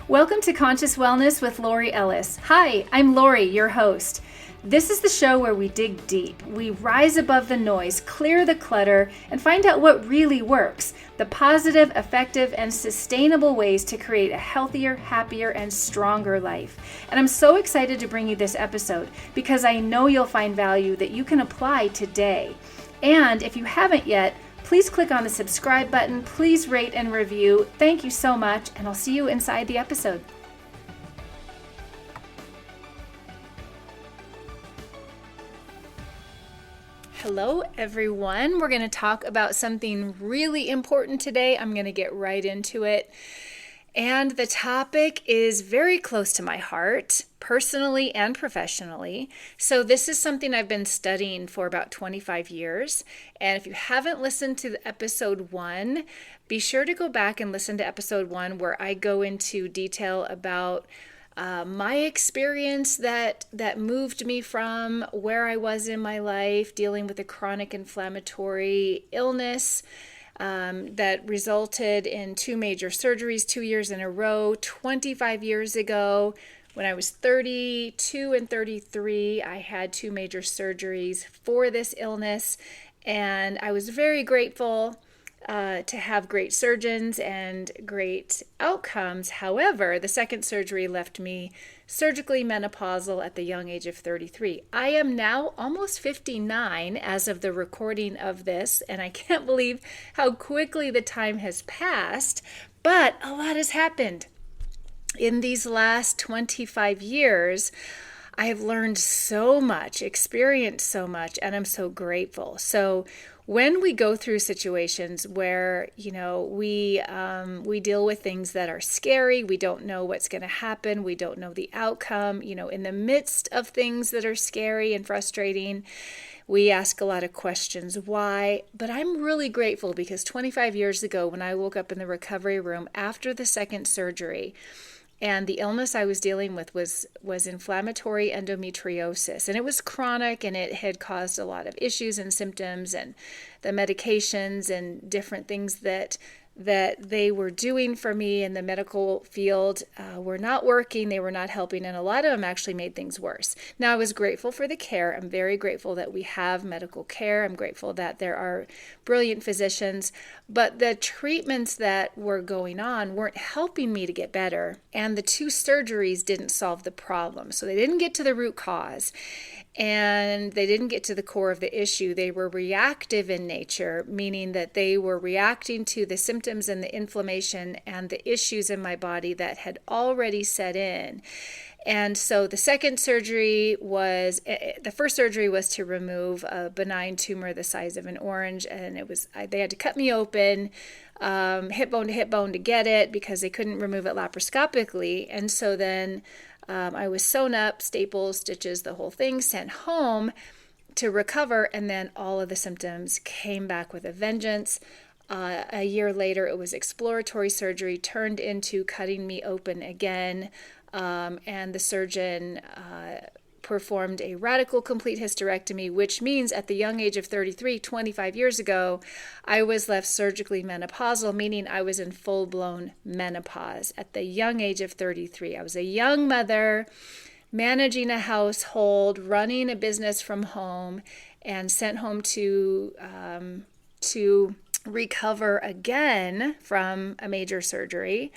Welcome to Conscious Wellness with Lori Ellis. Hi, I'm Lori, your host. This is the show where we dig deep. We rise above the noise, clear the clutter, and find out what really works. The positive, effective, and sustainable ways to create a healthier, happier, and stronger life. And I'm so excited to bring you this episode because I know you'll find value that you can apply today. And if you haven't yet, please click on the subscribe button. Please rate and review. Thank you so much, and I'll see you inside the episode. Hello, everyone. We're going to talk about something really important today. I'm going to get right into it. And the topic is very close to my heart, personally and professionally. So this is something I've been studying for about 25 years. And if you haven't listened to the episode 1, be sure to go back and listen to episode 1 where I go into detail about my experience that moved me from where I was in my life, dealing with a chronic inflammatory illness that resulted in 2 major surgeries 2 years in a row. 25 years ago, when I was 32 and 33, I had 2 major surgeries for this illness, and I was very grateful to have great surgeons and great outcomes. However, the second surgery left me surgically menopausal at the young age of 33. I am now almost 59 as of the recording of this, and I can't believe how quickly the time has passed, but a lot has happened. In these last 25 years, I have learned so much, experienced so much, and I'm so grateful. So when we go through situations where, we deal with things that are scary, we don't know what's going to happen, we don't know the outcome, in the midst of things that are scary and frustrating, we ask a lot of questions. Why? But I'm really grateful because 25 years ago, when I woke up in the recovery room after the second surgery, and the illness I was dealing with was inflammatory endometriosis. And it was chronic, and it had caused a lot of issues and symptoms, and the medications and different things that they were doing for me in the medical field were not working. They were not helping, and a lot of them actually made things worse. Now, I was grateful for the care. I'm very grateful that we have medical care. I'm grateful that there are brilliant physicians, but the treatments that were going on weren't helping me to get better, and the 2 surgeries didn't solve the problem. So they didn't get to the root cause, and they didn't get to the core of the issue. They were reactive in nature, meaning that they were reacting to the symptoms and the inflammation and the issues in my body that had already set in. And so the second surgery the first surgery was to remove a benign tumor the size of an orange, and they had to cut me open, hip bone to hip bone to get it because they couldn't remove it laparoscopically. And so then I was sewn up, staples, stitches, the whole thing, sent home to recover, and then all of the symptoms came back with a vengeance. A year later, it was exploratory surgery, turned into cutting me open again, and the surgeon performed a radical complete hysterectomy, which means at the young age of 33, 25 years ago, I was left surgically menopausal, meaning I was in full-blown menopause at the young age of 33. I was a young mother, managing a household, running a business from home, and sent home to recover again from a major surgery,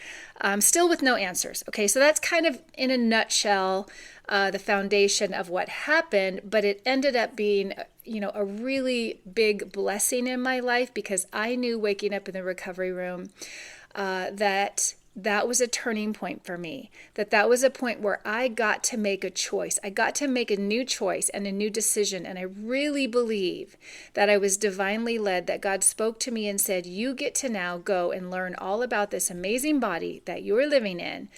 still with no answers. Okay, so that's kind of in a nutshell the foundation of what happened, but it ended up being, a really big blessing in my life because I knew waking up in the recovery room that was a turning point for me, that was a point where I got to make a choice. I got to make a new choice and a new decision. And I really believe that I was divinely led, that God spoke to me and said, you get to now go and learn all about this amazing body that you're living in.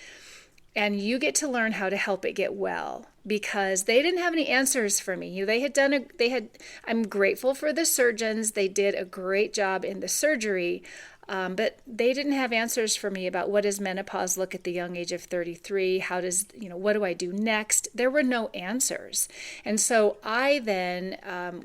And you get to learn how to help it get well, because they didn't have any answers for me. I'm grateful for the surgeons. They did a great job in the surgery. But they didn't have answers for me about what does menopause look at the young age of 33? What do I do next? There were no answers. And so I then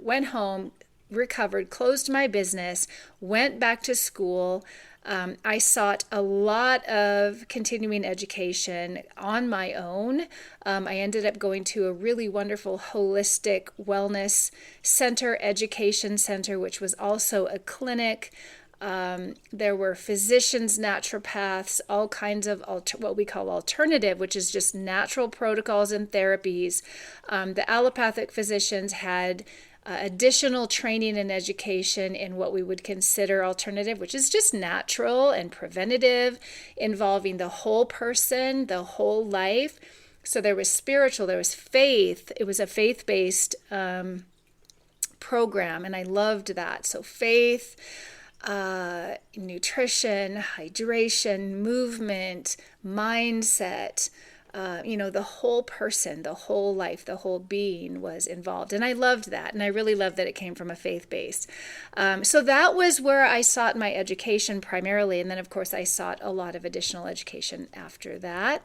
went home, recovered, closed my business, went back to school, I sought a lot of continuing education on my own. I ended up going to a really wonderful holistic wellness center, education center, which was also a clinic. There were physicians, naturopaths, all kinds of what we call alternative, which is just natural protocols and therapies. The allopathic physicians had additional training and education in what we would consider alternative, which is just natural and preventative, involving the whole person, the whole life. So there was spiritual, there was faith. It was a faith-based program, and I loved that. So faith, nutrition, hydration, movement, mindset, the whole person, the whole life, the whole being was involved. And I loved that. And I really loved that it came from a faith-based. So that was where I sought my education primarily. And then, of course, I sought a lot of additional education after that.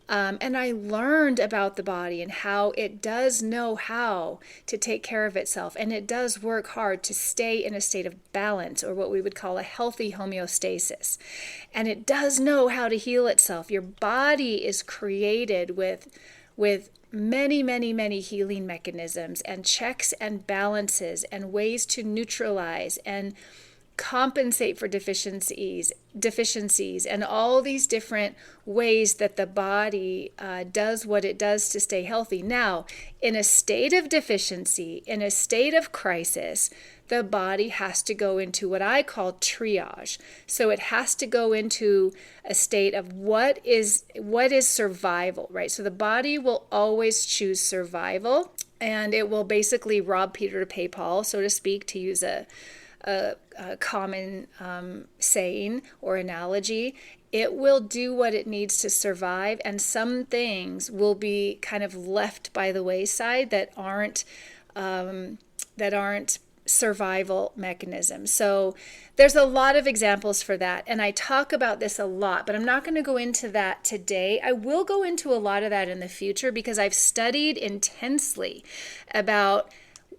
And I learned about the body and how it does know how to take care of itself. And it does work hard to stay in a state of balance, or what we would call a healthy homeostasis. And it does know how to heal itself. Your body is created with many, many, many healing mechanisms and checks and balances and ways to neutralize and compensate for deficiencies, and all these different ways that the body does what it does to stay healthy. Now, in a state of deficiency, in a state of crisis, the body has to go into what I call triage. So it has to go into a state of what is survival, right? So the body will always choose survival, and it will basically rob Peter to pay Paul, so to speak, to use a common saying or analogy. It will do what it needs to survive, and some things will be kind of left by the wayside that aren't survival mechanisms. So there's a lot of examples for that, and I talk about this a lot, but I'm not going to go into that today. I will go into a lot of that in the future, because I've studied intensely about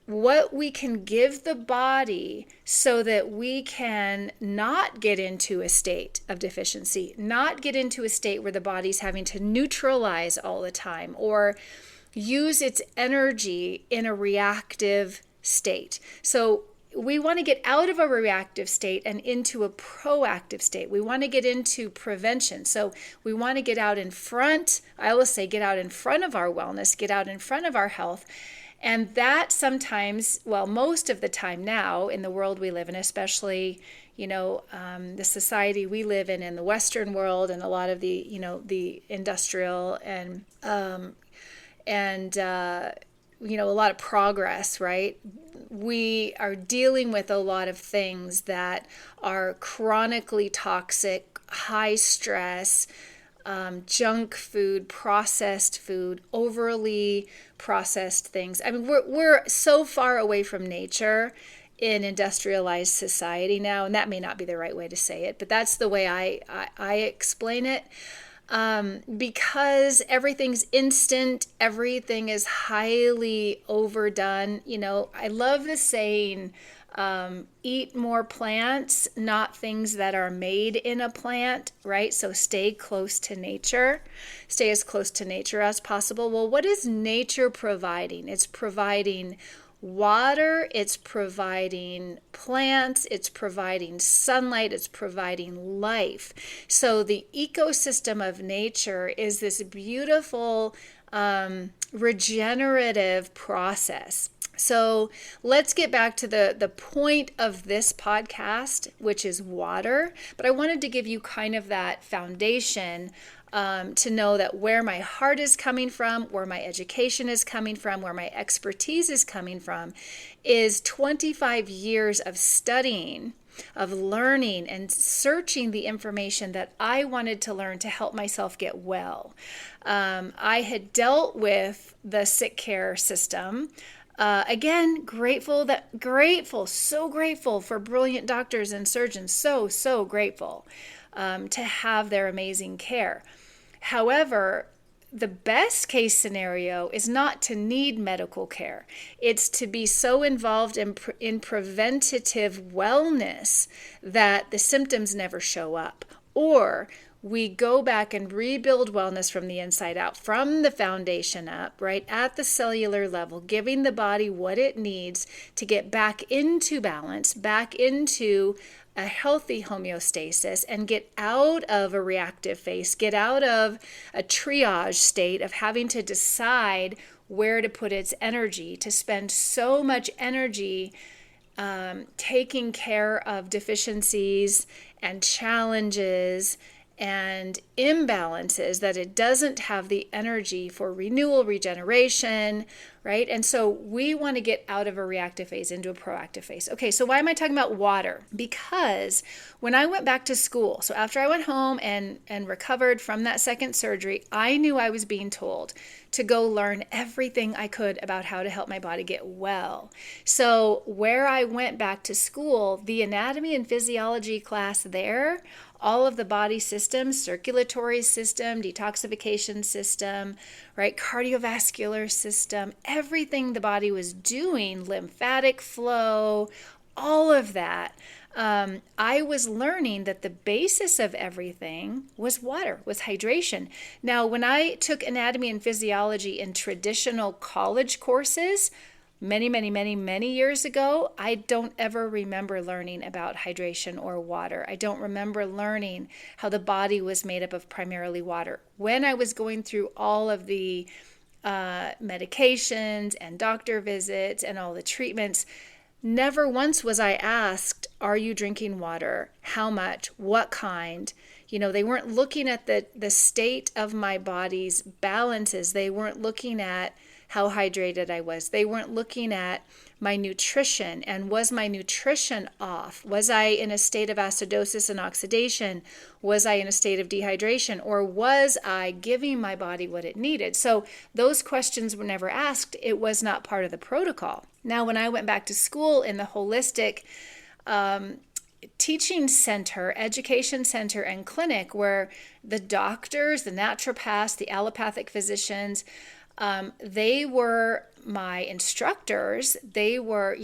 what we can give the body so that we can not get into a state of deficiency, not get into a state where the body's having to neutralize all the time or use its energy in a reactive state. So we want to get out of a reactive state and into a proactive state. We want to get into prevention. So we want to get out in front. I always say get out in front of our wellness, get out in front of our health. And that sometimes, well, most of the time now in the world we live in, especially, the society we live in the Western world, and a lot of the industrial and a lot of progress, right? We are dealing with a lot of things that are chronically toxic, high stress, junk food, processed food, overly processed things. I mean, we're so far away from nature in industrialized society now, and that may not be the right way to say it, but that's the way I explain it. Because everything's instant, everything is highly overdone. I love the saying, eat more plants, not things that are made in a plant, right? So stay close to nature, stay as close to nature as possible. Well, what is nature providing? It's providing water, it's providing plants, it's providing sunlight, it's providing life. So the ecosystem of nature is this beautiful regenerative process. So let's get back to the point of this podcast, which is water. But I wanted to give you kind of that foundation to know that where my heart is coming from, where my education is coming from, where my expertise is coming from, is 25 years of studying, of learning and searching the information that I wanted to learn to help myself get well. I had dealt with the sick care system. Again, so grateful for brilliant doctors and surgeons, so grateful to have their amazing care. However, the best case scenario is not to need medical care. It's to be so involved in preventative wellness that the symptoms never show up. Or we go back and rebuild wellness from the inside out, from the foundation up, right at the cellular level, giving the body what it needs to get back into balance, back into a healthy homeostasis, and get out of a reactive phase, get out of a triage state of having to decide where to put its energy, to spend so much energy taking care of deficiencies and challenges and imbalances that it doesn't have the energy for renewal, regeneration, right? And so we want to get out of a reactive phase into a proactive phase. Okay, so why am I talking about water? Because when I went back to school, so after I went home and recovered from that second surgery, I knew I was being told to go learn everything I could about how to help my body get well. So where I went back to school, the anatomy and physiology class there, all of the body systems, circulatory system, detoxification system, right, cardiovascular system, everything the body was doing, lymphatic flow, all of that, I was learning that the basis of everything was water, was hydration. Now, when I took anatomy and physiology in traditional college courses, many years ago, I don't ever remember learning about hydration or water. I don't remember learning how the body was made up of primarily water. When I was going through all of the medications and doctor visits and all the treatments, never once was I asked, are you drinking water? How much? What kind? You know, they weren't looking at the state of my body's balances. They weren't looking at how hydrated I was. They weren't looking at my nutrition and was my nutrition off? Was I in a state of acidosis and oxidation? Was I in a state of dehydration? Or was I giving my body what it needed? So those questions were never asked. It was not part of the protocol. Now, when I went back to school in the holistic teaching center, education center, and clinic, where the doctors, the naturopaths, the allopathic physicians, they were my instructors. They were,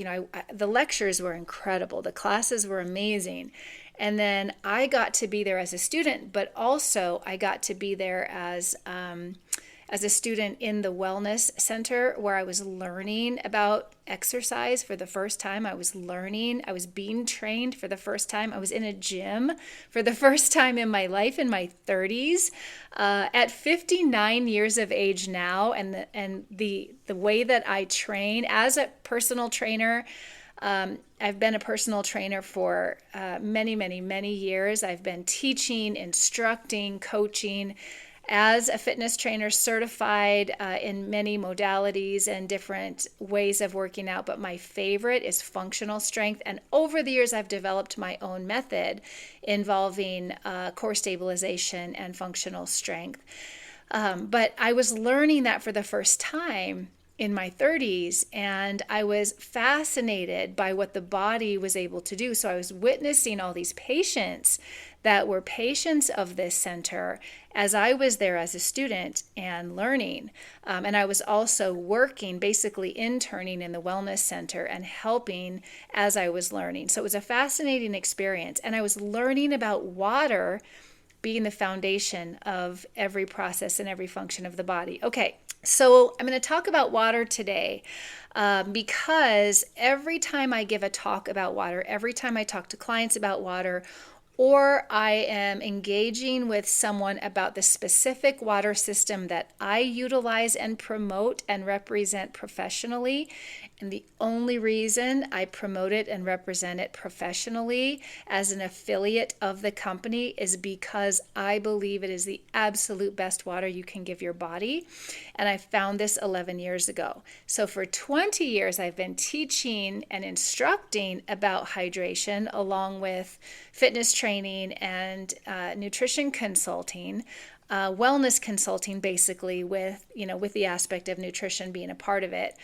the lectures were incredible. The classes were amazing. And then I got to be there as a student, but also I got to be there as a student in the wellness center, where I was learning about exercise for the first time. I was being trained for the first time. I was in a gym for the first time in my life, in my 30s. At 59 years of age now, and the way that I train as a personal trainer, I've been a personal trainer for many years. I've been teaching, instructing, coaching, as a fitness trainer, certified in many modalities and different ways of working out, but my favorite is functional strength. And over the years, I've developed my own method involving core stabilization and functional strength. But I was learning that for the first time in my 30s, and I was fascinated by what the body was able to do. So I was witnessing all these patients that were patients of this center as I was there as a student and learning. And I was also working, basically interning in the wellness center and helping as I was learning. So it was a fascinating experience. And I was learning about water being the foundation of every process and every function of the body. Okay, so I'm going to talk about water today because every time I give a talk about water, every time I talk to clients about water, or I am engaging with someone about the specific water system that I utilize and promote and represent professionally, and the only reason I promote it and represent it professionally as an affiliate of the company is because I believe it is the absolute best water you can give your body. And I found this 11 years ago. So for 20 years, I've been teaching and instructing about hydration along with fitness training and nutrition consulting, wellness consulting, basically with the aspect of nutrition being a part of it.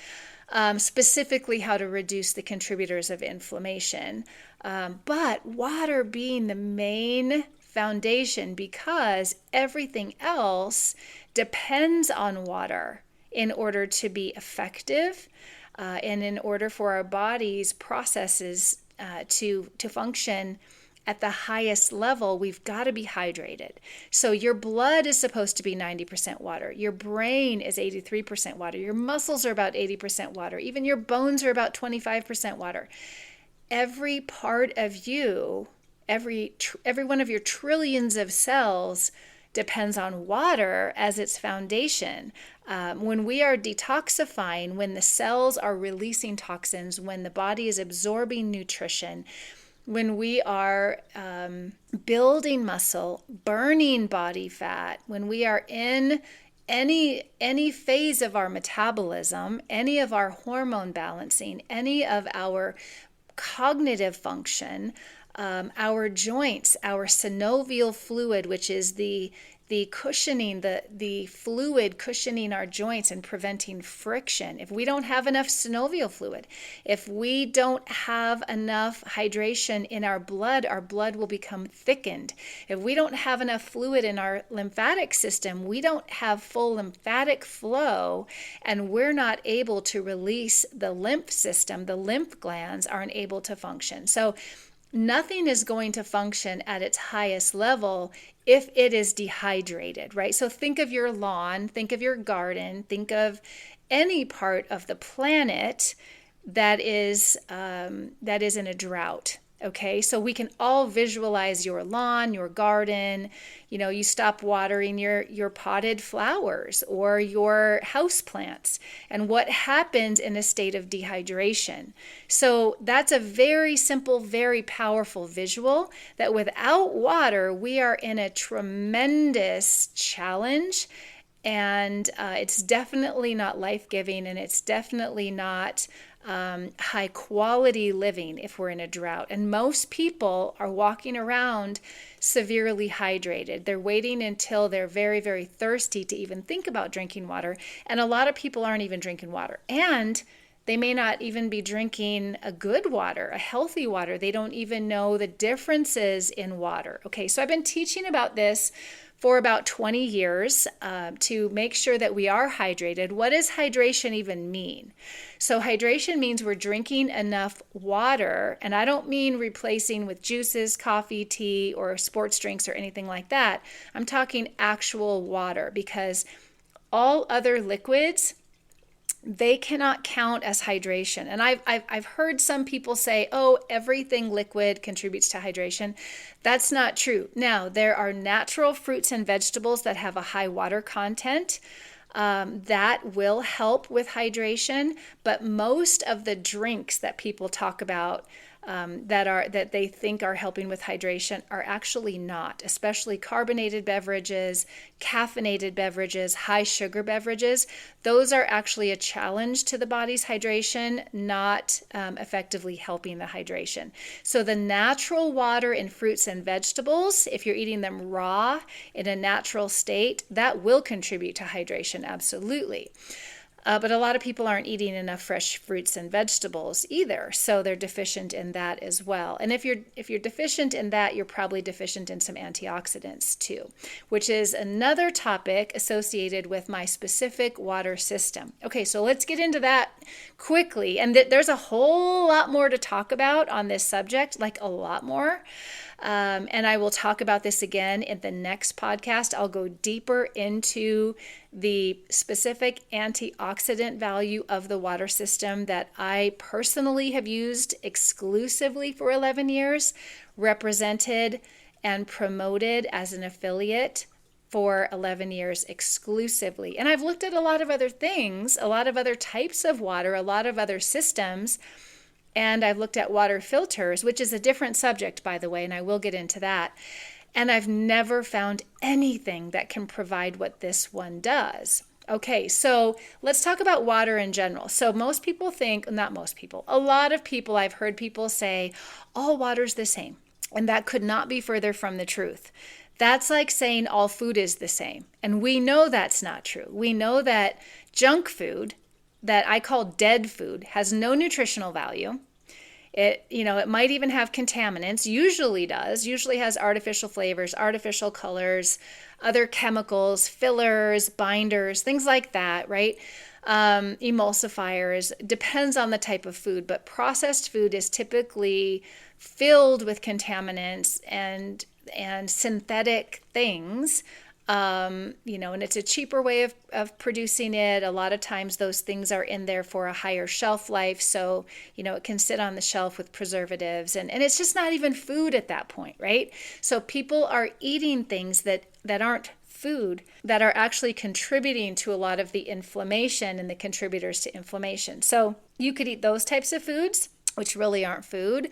Specifically how to reduce the contributors of inflammation. But water being the main foundation because everything else depends on water in order to be effective and in order for our body's processes to function at the highest level. We've got to be hydrated. So your blood is supposed to be 90% water. Your brain is 83% water. Your muscles are about 80% water. Even your bones are about 25% water. Every part of you, every one of your trillions of cells depends on water as its foundation. When we are detoxifying, when the cells are releasing toxins, when the body is absorbing nutrition, when we are building muscle, burning body fat, when we are in any phase of our metabolism, any of our hormone balancing, any of our cognitive function, our joints, our synovial fluid, which is the cushioning, the fluid cushioning our joints and preventing friction. If we don't have enough synovial fluid, if we don't have enough hydration in our blood will become thickened. If we don't have enough fluid in our lymphatic system, we don't have full lymphatic flow, and we're not able to release the lymph system. The lymph glands aren't able to function. So nothing is going to function at its highest level if it is dehydrated, right? So think of your lawn, think of your garden, think of any part of the planet that is in a drought. Okay, so we can all visualize your lawn, your garden. You stop watering your potted flowers or your house plants, and what happens in a state of dehydration. So that's a very simple, very powerful visual that without water, we are in a tremendous challenge, and it's definitely not life-giving, and it's definitely not high quality living if we're in a drought. And most people are walking around severely hydrated. They're waiting until they're very, very thirsty to even think about drinking water. And a lot of people aren't even drinking water. And they may not even be drinking a good water, a healthy water. They don't even know the differences in water. Okay, so I've been teaching about this for about 20 years to make sure that we are hydrated. What does hydration even mean? So hydration means we're drinking enough water, and I don't mean replacing with juices, coffee, tea, or sports drinks or anything like that. I'm talking actual water, because all other liquids, they cannot count as hydration. And I've heard some people say, oh, everything liquid contributes to hydration. That's not true. Now, there are natural fruits and vegetables that have a high water content that will help with hydration, but most of the drinks that people talk about that they think are helping with hydration are actually not, especially carbonated beverages, caffeinated beverages, high sugar beverages. Those are actually a challenge to the body's hydration, not effectively helping the hydration. So the natural water in fruits and vegetables, if you're eating them raw in a natural state, that will contribute to hydration, absolutely. But a lot of people aren't eating enough fresh fruits and vegetables either, so they're deficient in that as well. And if you're deficient in that, you're probably deficient in some antioxidants too, which is another topic associated with my specific water system. Okay, so let's get into that quickly. And there's a whole lot more to talk about on this subject, like a lot more. And I will talk about this again in the next podcast. I'll go deeper into the specific antioxidant value of the water system that I personally have used exclusively for 11 years, represented and promoted as an affiliate for 11 years exclusively. And I've looked at a lot of other things, a lot of other types of water, a lot of other systems. And I've looked at water filters, which is a different subject, by the way, and I will get into that. And I've never found anything that can provide what this one does. Okay, so let's talk about water in general. So most people think, not most people, a lot of people, I've heard people say, all water's the same. And that could not be further from the truth. That's like saying all food is the same. And we know that's not true. We know that junk food, that I call dead food, has no nutritional value. It might even have contaminants, usually has artificial flavors, artificial colors, other chemicals, fillers, binders, things like that, right? Emulsifiers, depends on the type of food, but processed food is typically filled with contaminants and synthetic things. And it's a cheaper way of producing it. A lot of times those things are in there for a higher shelf life. So, it can sit on the shelf with preservatives and it's just not even food at that point, right? So people are eating things that aren't food, that are actually contributing to a lot of the inflammation and the contributors to inflammation. So you could eat those types of foods, which really aren't food,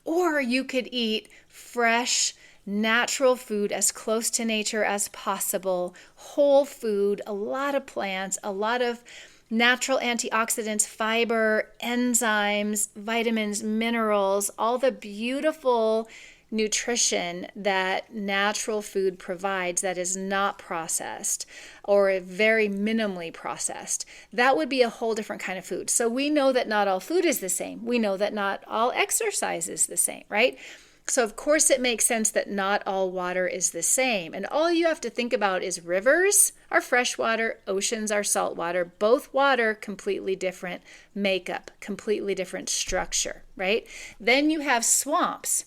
or you could eat fresh, natural food as close to nature as possible, whole food, a lot of plants, a lot of natural antioxidants, fiber, enzymes, vitamins, minerals, all the beautiful nutrition that natural food provides that is not processed or very minimally processed. That would be a whole different kind of food. So we know that not all food is the same. We know that not all exercise is the same, right? So of course it makes sense that not all water is the same. And all you have to think about is rivers are freshwater, oceans are saltwater, both water, completely different makeup, completely different structure, right? Then you have swamps.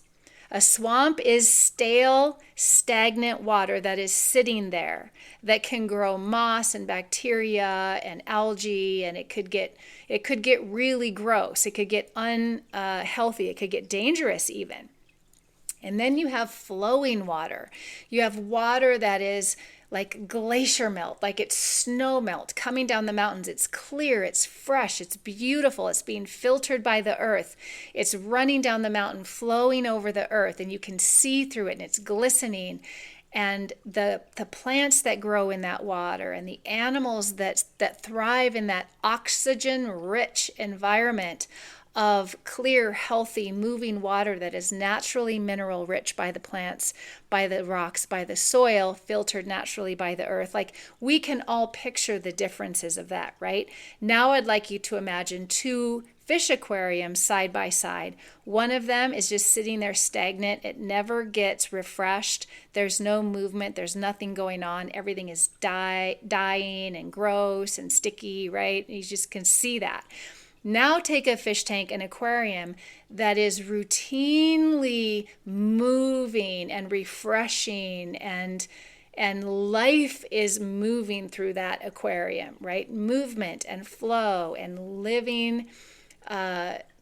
A swamp is stale, stagnant water that is sitting there that can grow moss and bacteria and algae, and it could get really gross. It could get unhealthy. It could get dangerous even. And then you have flowing water. You have water that is like glacier melt, like it's snow melt coming down the mountains. It's clear, it's fresh, it's beautiful, it's being filtered by the earth. It's running down the mountain, flowing over the earth, and you can see through it, and it's glistening. And the plants that grow in that water and the animals that thrive in that oxygen-rich environment of clear, healthy, moving water that is naturally mineral rich by the plants, by the rocks, by the soil, filtered naturally by the earth. Like, we can all picture the differences of that, right? Now I'd like you to imagine two fish aquariums side by side. One of them is just sitting there stagnant. It never gets refreshed. There's no movement. There's nothing going on. Everything is dying and gross and sticky, right? You just can see that. Now take a fish tank, an aquarium that is routinely moving and refreshing, and life is moving through that aquarium, right? Movement and flow and living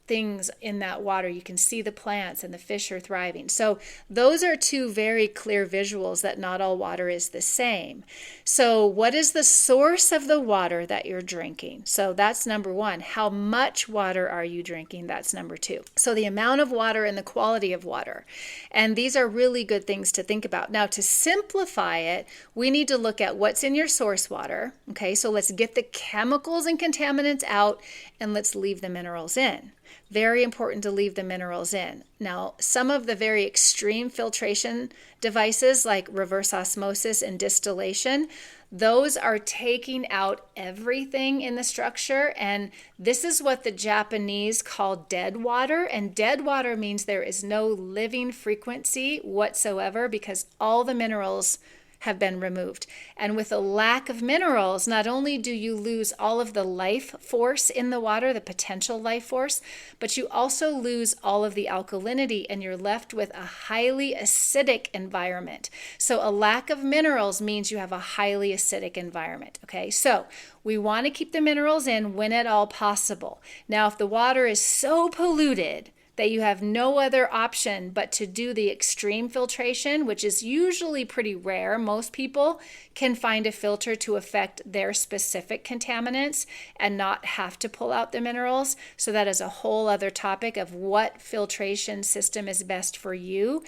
things in that water. You can see the plants and the fish are thriving. So those are two very clear visuals that not all water is the same. So what is the source of the water that you're drinking? So that's number one. How much water are you drinking? That's number two. So the amount of water and the quality of water. And these are really good things to think about. Now, to simplify it, we need to look at what's in your source water. Okay, so let's get the chemicals and contaminants out and let's leave the minerals in. Very important to leave the minerals in. Now, some of the very extreme filtration devices like reverse osmosis and distillation, those are taking out everything in the structure. And this is what the Japanese call dead water. And dead water means there is no living frequency whatsoever because all the minerals have been removed. And with a lack of minerals, not only do you lose all of the life force in the water, the potential life force, but you also lose all of the alkalinity and you're left with a highly acidic environment. So a lack of minerals means you have a highly acidic environment. Okay, so we want to keep the minerals in when at all possible. Now, if the water is so polluted that you have no other option but to do the extreme filtration, which is usually pretty rare. Most people can find a filter to affect their specific contaminants and not have to pull out the minerals. So that is a whole other topic of what filtration system is best for you.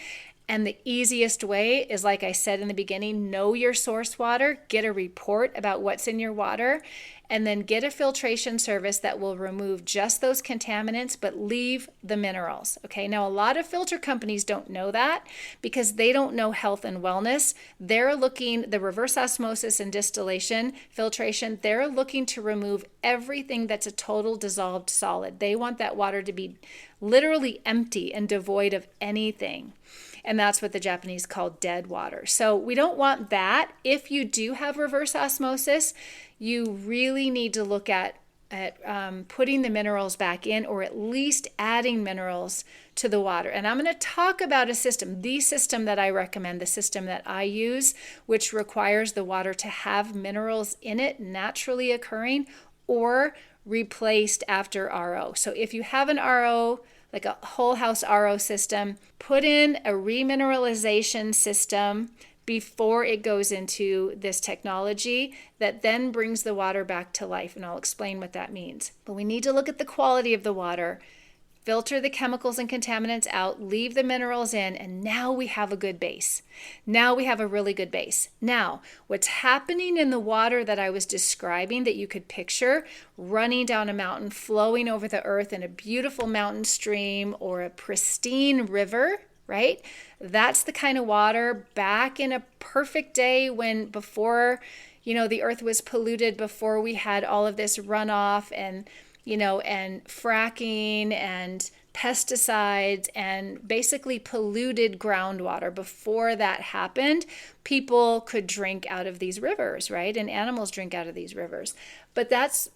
And the easiest way is, like I said in the beginning, know your source water, get a report about what's in your water, and then get a filtration service that will remove just those contaminants but leave the minerals. Okay, now a lot of filter companies don't know that because they don't know health and wellness. They're looking, the reverse osmosis and distillation filtration, they're looking to remove everything that's a total dissolved solid. They want that water to be literally empty and devoid of anything. And that's what the Japanese call dead water. So we don't want that. If you do have reverse osmosis, you really need to look at putting the minerals back in, or at least adding minerals to the water. And I'm going to talk about a system, the system that I recommend, the system that I use, which requires the water to have minerals in it naturally occurring or replaced after RO. So if you have an RO, like a whole house RO system, put in a remineralization system before it goes into this technology that then brings the water back to life. And I'll explain what that means. But we need to look at the quality of the water, filter the chemicals and contaminants out, leave the minerals in, and now we have a good base. Now we have a really good base. Now, what's happening in the water that I was describing that you could picture running down a mountain, flowing over the earth in a beautiful mountain stream or a pristine river, right? That's the kind of water back in a perfect day when before, the earth was polluted, before we had all of this runoff and fracking and pesticides and basically polluted groundwater. Before that happened, people could drink out of these rivers, right? And animals drink out of these rivers. But that's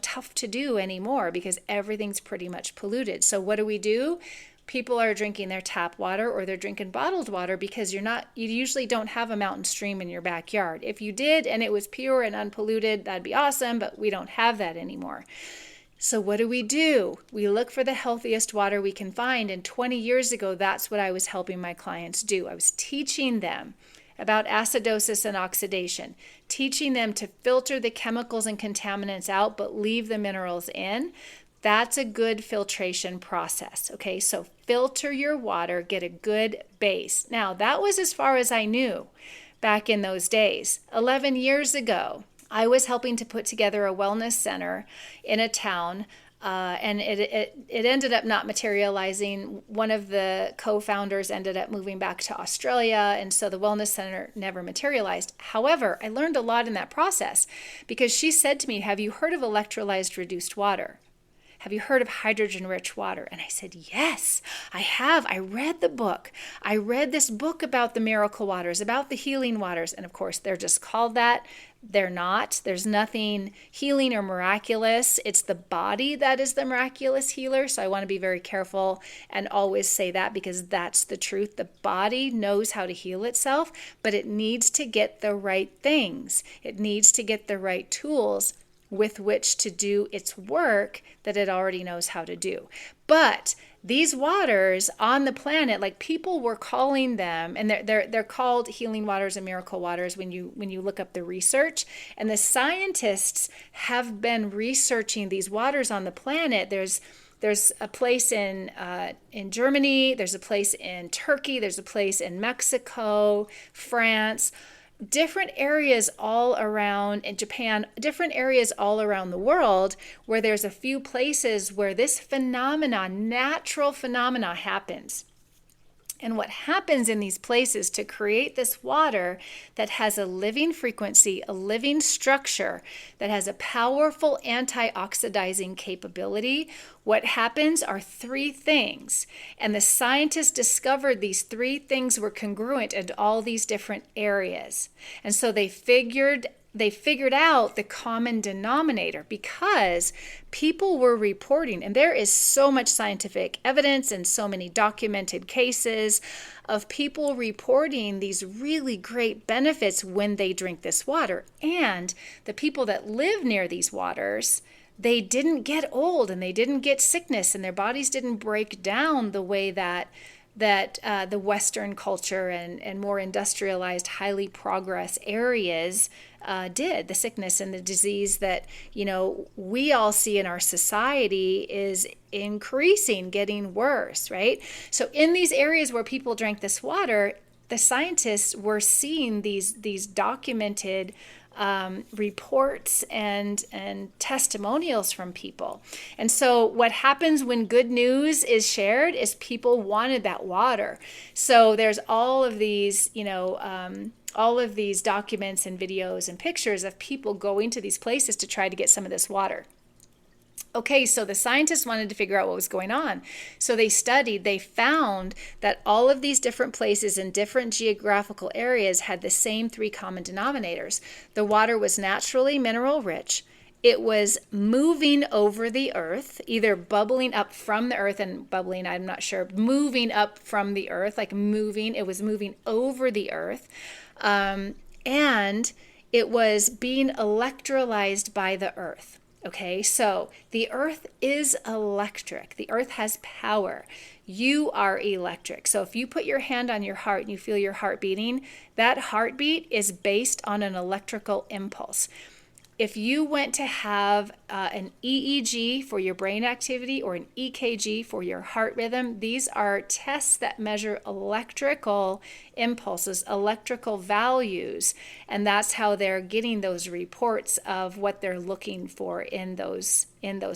tough to do anymore because everything's pretty much polluted. So what do? People are drinking their tap water or they're drinking bottled water because you usually don't have a mountain stream in your backyard. If you did and it was pure and unpolluted, that'd be awesome, but we don't have that anymore. So what do? We look for the healthiest water we can find. And 20 years ago, that's what I was helping my clients do. I was teaching them about acidosis and oxidation, teaching them to filter the chemicals and contaminants out, but leave the minerals in. That's a good filtration process. Okay, so filter your water, get a good base. Now, that was as far as I knew back in those days. 11 years ago, I was helping to put together a wellness center in a town, and it ended up not materializing. One of the co-founders ended up moving back to Australia, and so the wellness center never materialized. However, I learned a lot in that process because she said to me, "Have you heard of electrolyzed reduced water? Have you heard of hydrogen-rich water?" And I said, "Yes, I have. I read the book. I read this book about the miracle waters, about the healing waters." And of course, they're just called that. They're not. There's nothing healing or miraculous. It's the body that is the miraculous healer. So I want to be very careful and always say that because that's the truth. The body knows how to heal itself, but it needs to get the right things. It needs to get the right tools with which to do its work that it already knows how to do. But these waters on the planet, like people were calling them, and they're called healing waters and miracle waters when you look up the research. And the scientists have been researching these waters on the planet. There's a place in Germany, there's a place in Turkey, there's a place in Mexico, France, different areas all around in Japan, different areas all around the world where there's a few places where this natural phenomena happens. And what happens in these places to create this water that has a living frequency, a living structure, that has a powerful antioxidizing capability, what happens are three things. And the scientists discovered these three things were congruent in all these different areas. And so they figured out the common denominator because people were reporting, and there is so much scientific evidence and so many documented cases of people reporting these really great benefits when they drink this water. And the people that live near these waters, they didn't get old and they didn't get sickness and their bodies didn't break down the way that the Western culture and more industrialized, highly progress areas did. The sickness and the disease that, we all see in our society is increasing, getting worse, right? So in these areas where people drank this water, the scientists were seeing these documented reports and testimonials from people. And so what happens when good news is shared is people wanted that water. So there's all of these, all of these documents and videos and pictures of people going to these places to try to get some of this water. Okay, so the scientists wanted to figure out what was going on. So they studied, they found that all of these different places in different geographical areas had the same three common denominators. The water was naturally mineral rich. It was moving over the earth, either bubbling up from the earth, and bubbling, I'm not sure, moving up from the earth, like moving, it was moving over the earth. And it was being electrolyzed by the earth. Okay, so the earth is electric. The earth has power. You are electric. So if you put your hand on your heart and you feel your heart beating, that heartbeat is based on an electrical impulse. If you went to have an EEG for your brain activity or an EKG for your heart rhythm, these are tests that measure electrical impulses, electrical values, and that's how they're getting those reports of what they're looking for in those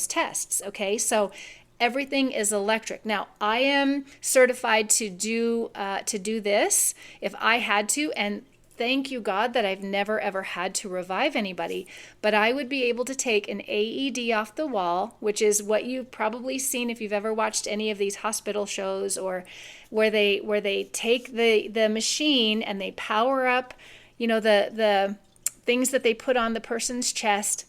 tests. Okay, so everything is electric. Now, I am certified to do this if I had to, and thank you, God, that I've never, ever had to revive anybody. But I would be able to take an AED off the wall, which is what you've probably seen if you've ever watched any of these hospital shows, or where they take the machine and they power up, the things that they put on the person's chest,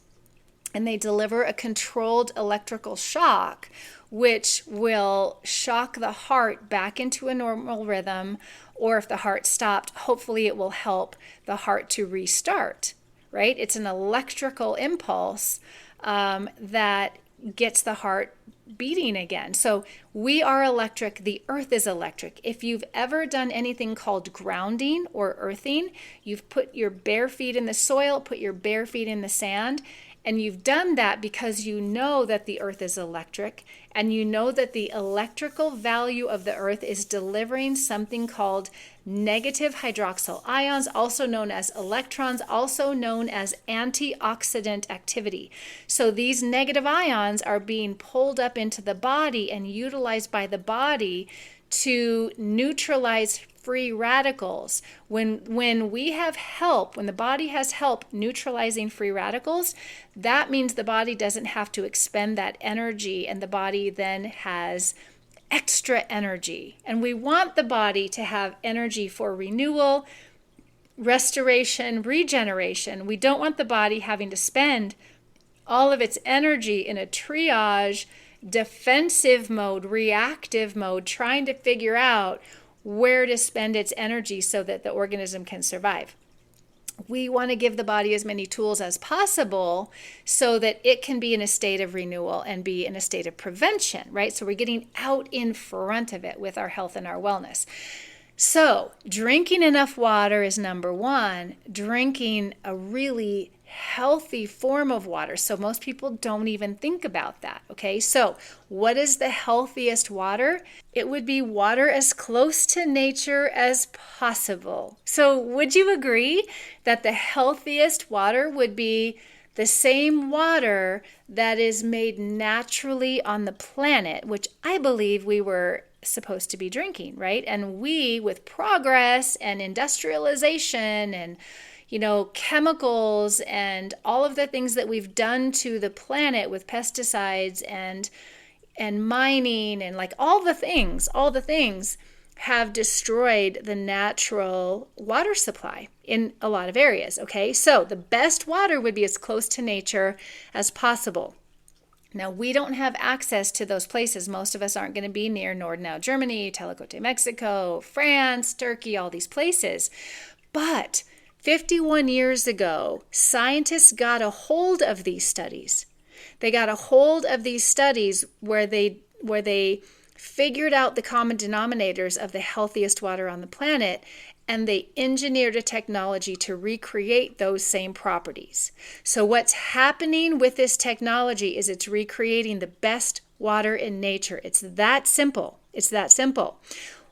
and they deliver a controlled electrical shock, which will shock the heart back into a normal rhythm. Or if the heart stopped, hopefully it will help the heart to restart, right? It's an electrical impulse that gets the heart beating again. So we are electric. The earth is electric. If you've ever done anything called grounding or earthing, you've put your bare feet in the soil, put your bare feet in the sand, and you've done that because you know that the earth is electric, and you know that the electrical value of the earth is delivering something called negative hydroxyl ions, also known as electrons, also known as antioxidant activity. So these negative ions are being pulled up into the body and utilized by the body to neutralize free radicals. When we have help, when the body has help neutralizing free radicals, that means the body doesn't have to expend that energy, and the body then has extra energy. And we want the body to have energy for renewal, restoration, regeneration. We don't want the body having to spend all of its energy in a triage, defensive mode, reactive mode, trying to figure out where to spend its energy so that the organism can survive. We want to give the body as many tools as possible so that it can be in a state of renewal and be in a state of prevention, right? So we're getting out in front of it with our health and our wellness. So drinking enough water is number one. Drinking a really healthy form of water. So most people don't even think about that. Okay, so what is the healthiest water? It would be water as close to nature as possible. So would you agree that the healthiest water would be the same water that is made naturally on the planet, which I believe we were supposed to be drinking, right? And we, with progress and industrialization and chemicals and all of the things that we've done to the planet with pesticides and mining and like all the things have destroyed the natural water supply in a lot of areas. Okay, so the best water would be as close to nature as possible. Now, we don't have access to those places. Most of us aren't going to be near Nordenau, Germany, Telacote, Mexico, France, Turkey, all these places. But 51 years ago, scientists got a hold of these studies. They got a hold of these studies where they figured out the common denominators of the healthiest water on the planet, and they engineered a technology to recreate those same properties. So what's happening with this technology is it's recreating the best water in nature. It's that simple. It's that simple.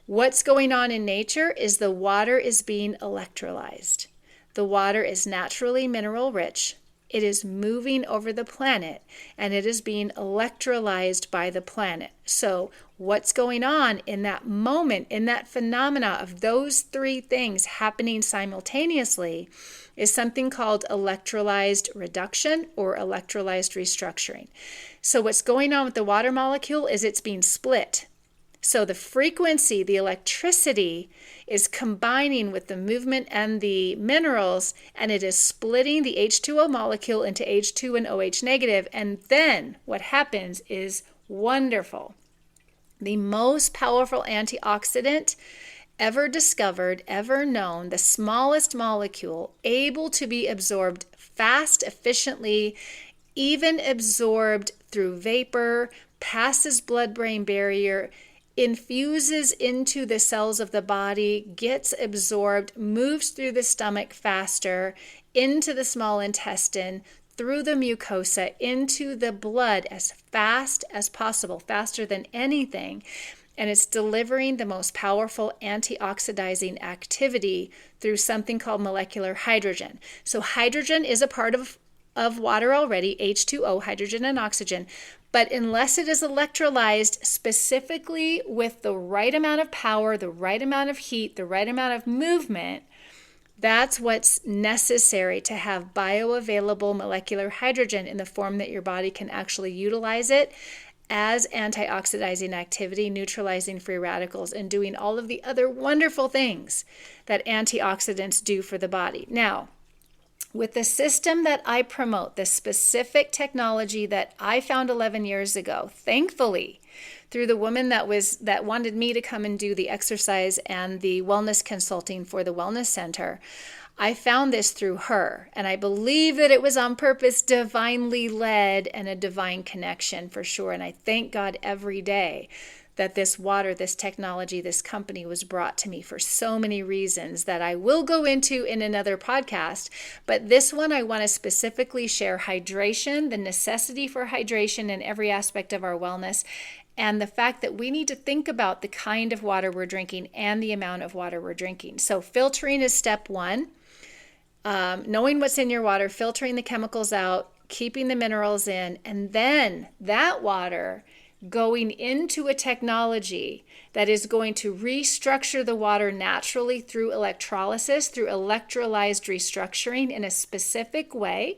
What's going on in nature is the water is being electrolyzed. The water is naturally mineral rich. It is moving over the planet, and it is being electrolyzed by the planet. So what's going on in that moment, in that phenomena of those three things happening simultaneously, is something called electrolyzed reduction or electrolyzed restructuring. So what's going on with the water molecule is it's being split. So the frequency, the electricity, is combining with the movement and the minerals, and it is splitting the H2O molecule into H2 and OH negative. And then what happens is wonderful. The most powerful antioxidant ever discovered, ever known, the smallest molecule, able to be absorbed fast, efficiently, even absorbed through vapor, passes blood-brain barrier, infuses into the cells of the body, gets absorbed, moves through the stomach faster, into the small intestine, through the mucosa, into the blood as fast as possible, faster than anything. And it's delivering the most powerful antioxidizing activity through something called molecular hydrogen. So hydrogen is a part of water already, H2O, hydrogen and oxygen. But unless it is electrolyzed specifically with the right amount of power, the right amount of heat, the right amount of movement, that's what's necessary to have bioavailable molecular hydrogen in the form that your body can actually utilize it as antioxidizing activity, neutralizing free radicals, and doing all of the other wonderful things that antioxidants do for the body. Now, with the system that I promote, the specific technology that I found 11 years ago, thankfully, through the woman that wanted me to come and do the exercise and the wellness consulting for the wellness center, I found this through her. And I believe that it was on purpose, divinely led, and a divine connection for sure. And I thank God every day that this water, this technology, this company was brought to me for so many reasons that I will go into in another podcast. But this one, I want to specifically share hydration, the necessity for hydration in every aspect of our wellness, and the fact that we need to think about the kind of water we're drinking and the amount of water we're drinking. So filtering is step one. Knowing what's in your water, filtering the chemicals out, keeping the minerals in, and then that water going into a technology that is going to restructure the water naturally through electrolysis, through electrolyzed restructuring in a specific way.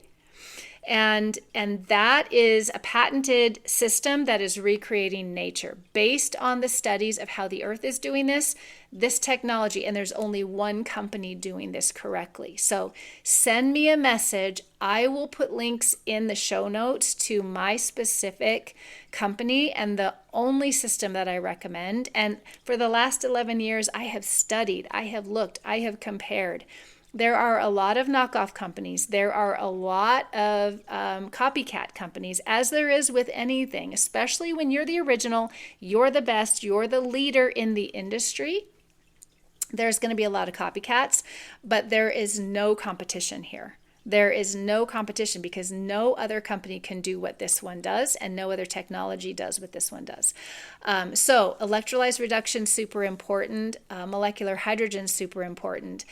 And that is a patented system that is recreating nature based on the studies of how the earth is doing this technology, and there's only one company doing this correctly. So send me a message. I will put links in the show notes to my specific company and the only system that I recommend. And for the last 11 years, I have studied, I have looked, I have compared. There are a lot of knockoff companies. There are a lot of copycat companies, as there is with anything, especially when you're the original, you're the best, you're the leader in the industry. There's going to be a lot of copycats, but there is no competition here. There is no competition because no other company can do what this one does, and no other technology does what this one does. So electrolyte reduction, super important. Molecular hydrogen, super important.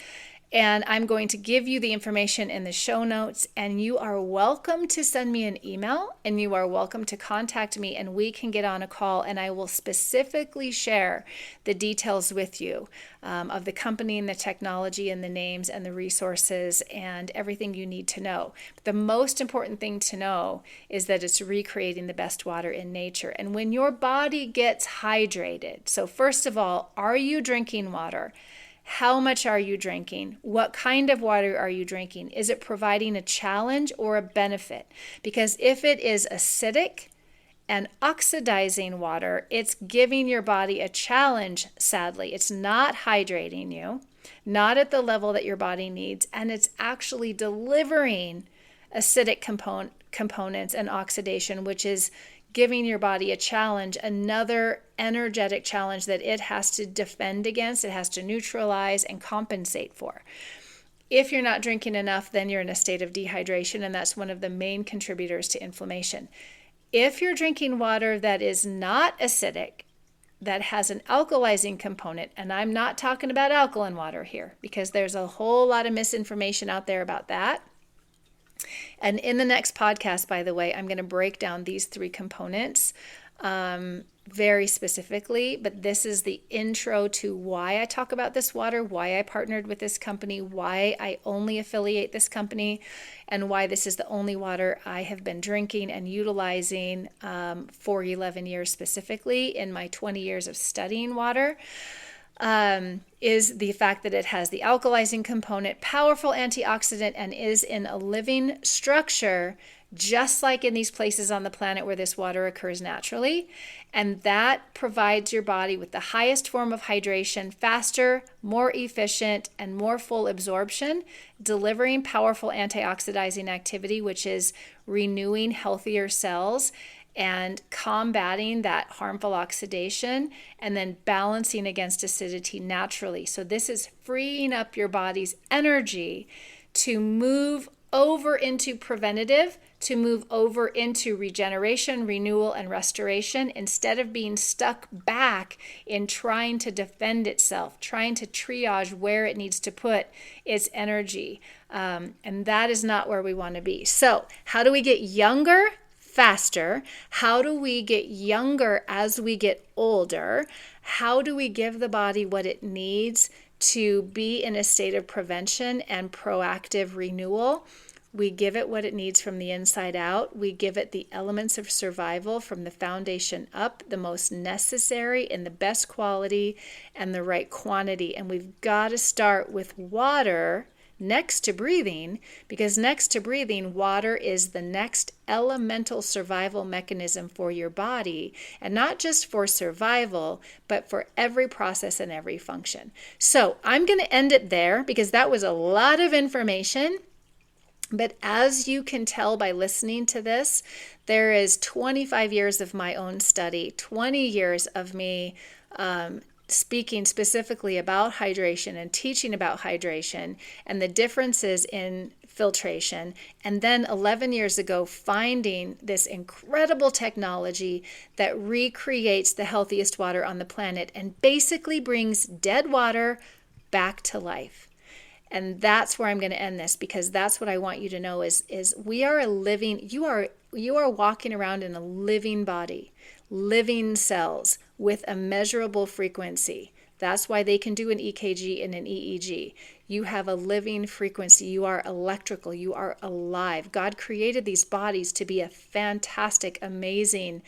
And I'm going to give you the information in the show notes, and you are welcome to send me an email, and you are welcome to contact me, and we can get on a call, and I will specifically share the details with you of the company and the technology and the names and the resources and everything you need to know. But the most important thing to know is that it's recreating the best water in nature. And when your body gets hydrated, so first of all, are you drinking water? How much are you drinking? What kind of water are you drinking? Is it providing a challenge or a benefit? Because if it is acidic and oxidizing water, it's giving your body a challenge, sadly. It's not hydrating you, not at the level that your body needs, and it's actually delivering acidic components and oxidation, which is giving your body a challenge, another energetic challenge that it has to defend against, it has to neutralize and compensate for. If you're not drinking enough, then you're in a state of dehydration, and that's one of the main contributors to inflammation. If you're drinking water that is not acidic, that has an alkalizing component, and I'm not talking about alkaline water here because there's a whole lot of misinformation out there about that. And in the next podcast, by the way, I'm going to break down these three components very specifically, but this is the intro to why I talk about this water, why I partnered with this company, why I only affiliate this company, and why this is the only water I have been drinking and utilizing for 11 years specifically in my 20 years of studying water. Is the fact that it has the alkalizing component, powerful antioxidant, and is in a living structure, just like in these places on the planet where this water occurs naturally. And that provides your body with the highest form of hydration, faster, more efficient, and more full absorption, delivering powerful antioxidizing activity, which is renewing healthier cells and combating that harmful oxidation, and then balancing against acidity naturally. So this is freeing up your body's energy to move over into preventative, to move over into regeneration, renewal, and restoration, instead of being stuck back in trying to defend itself, trying to triage where it needs to put its energy. And that is not where we want to be. So how do we get younger faster? How do we get younger as we get older? How do we give the body what it needs to be in a state of prevention and proactive renewal? We give it what it needs from the inside out. We give it the elements of survival from the foundation up, the most necessary and the best quality and the right quantity. And we've got to start with water next to breathing, because next to breathing, water is the next elemental survival mechanism for your body, and not just for survival, but for every process and every function. So I'm going to end it there because that was a lot of information. But as you can tell by listening to this, there is 25 years of my own study, 20 years of me speaking specifically about hydration and teaching about hydration and the differences in filtration. And then 11 years ago, finding this incredible technology that recreates the healthiest water on the planet and basically brings dead water back to life. And that's where I'm going to end this, because that's what I want you to know is we are a living, you are walking around in a living body, living cells with a measurable frequency. That's why they can do an EKG and an EEG. You have a living frequency. You are electrical. You are alive. God created these bodies to be a fantastic, amazing,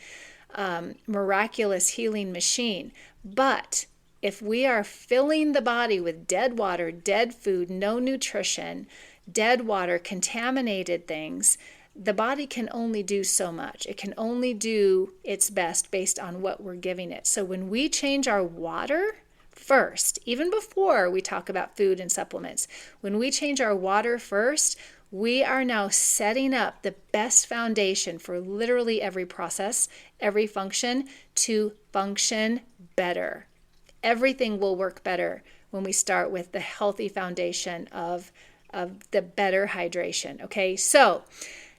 miraculous healing machine. But if we are filling the body with dead water, dead food, no nutrition, dead water, contaminated things, the body can only do so much. It can only do its best based on what we're giving it. So when we change our water first, even before we talk about food and supplements, when we change our water first, we are now setting up the best foundation for literally every process, every function to function better. Everything will work better when we start with the healthy foundation of the better hydration. Okay, so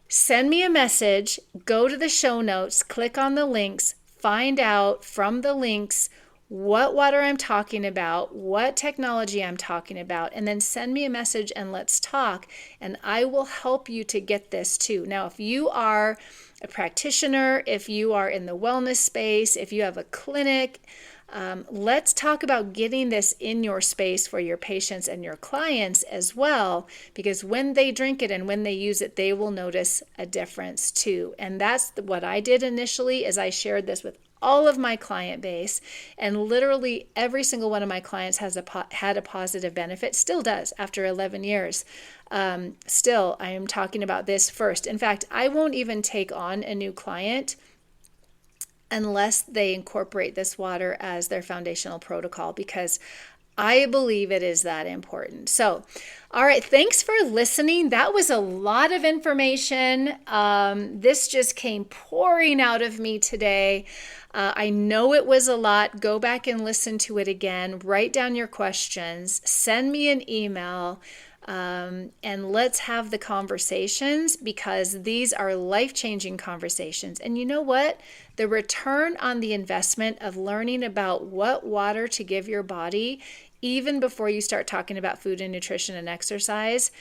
send me a message, go to the show notes, click on the links, find out from the links what water I'm talking about, what technology I'm talking about, and then send me a message and let's talk, and I will help you to get this too. Now, if you are a practitioner, if you are in the wellness space, if you have a clinic, let's talk about getting this in your space for your patients and your clients as well, because when they drink it and when they use it, they will notice a difference too. And that's what I did initially, is I shared this with all of my client base, and literally every single one of my clients has had a positive benefit, still does after 11 years. Still, I am talking about this first. In fact, I won't even take on a new client unless they incorporate this water as their foundational protocol, because I believe it is that important. So, all right, thanks for listening. That was a lot of information. This just came pouring out of me today. I know it was a lot. Go back and listen to it again. Write down your questions. Send me an email. And let's have the conversations, because these are life-changing conversations. And you know what? The return on the investment of learning about what water to give your body, even before you start talking about food and nutrition and exercise,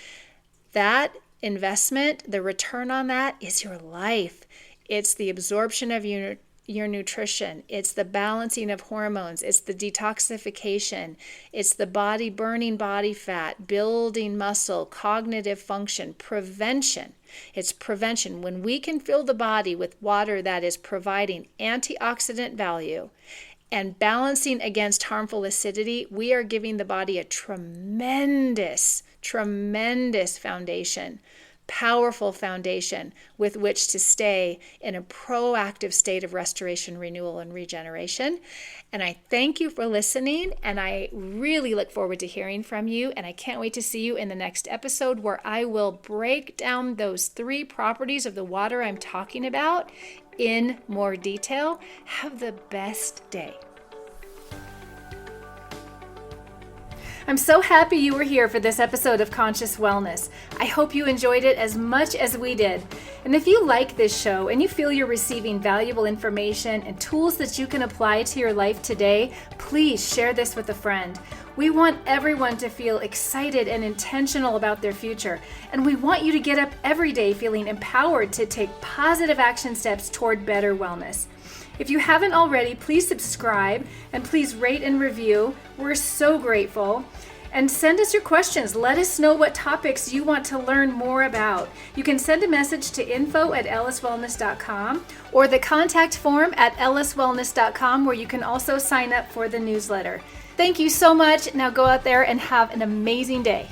that investment, the return on that is your life. It's the absorption of your nutrition. It's the balancing of hormones. It's the detoxification. It's the body burning body fat, building muscle, cognitive function, prevention. It's prevention. When we can fill the body with water that is providing antioxidant value and balancing against harmful acidity, we are giving the body a tremendous foundation, powerful foundation with which to stay in a proactive state of restoration, renewal, and regeneration. And I thank you for listening, and I really look forward to hearing from you, and I can't wait to see you in the next episode, where I will break down those 3 properties of the water I'm talking about in more detail. Have the best day. I'm so happy you were here for this episode of Conscious Wellness. I hope you enjoyed it as much as we did. And if you like this show and you feel you're receiving valuable information and tools that you can apply to your life today, please share this with a friend. We want everyone to feel excited and intentional about their future. And we want you to get up every day feeling empowered to take positive action steps toward better wellness. If you haven't already, please subscribe and please rate and review. We're so grateful. And send us your questions. Let us know what topics you want to learn more about. You can send a message to info@elliswellness.com or the contact form at elliswellness.com, where you can also sign up for the newsletter. Thank you so much. Now go out there and have an amazing day.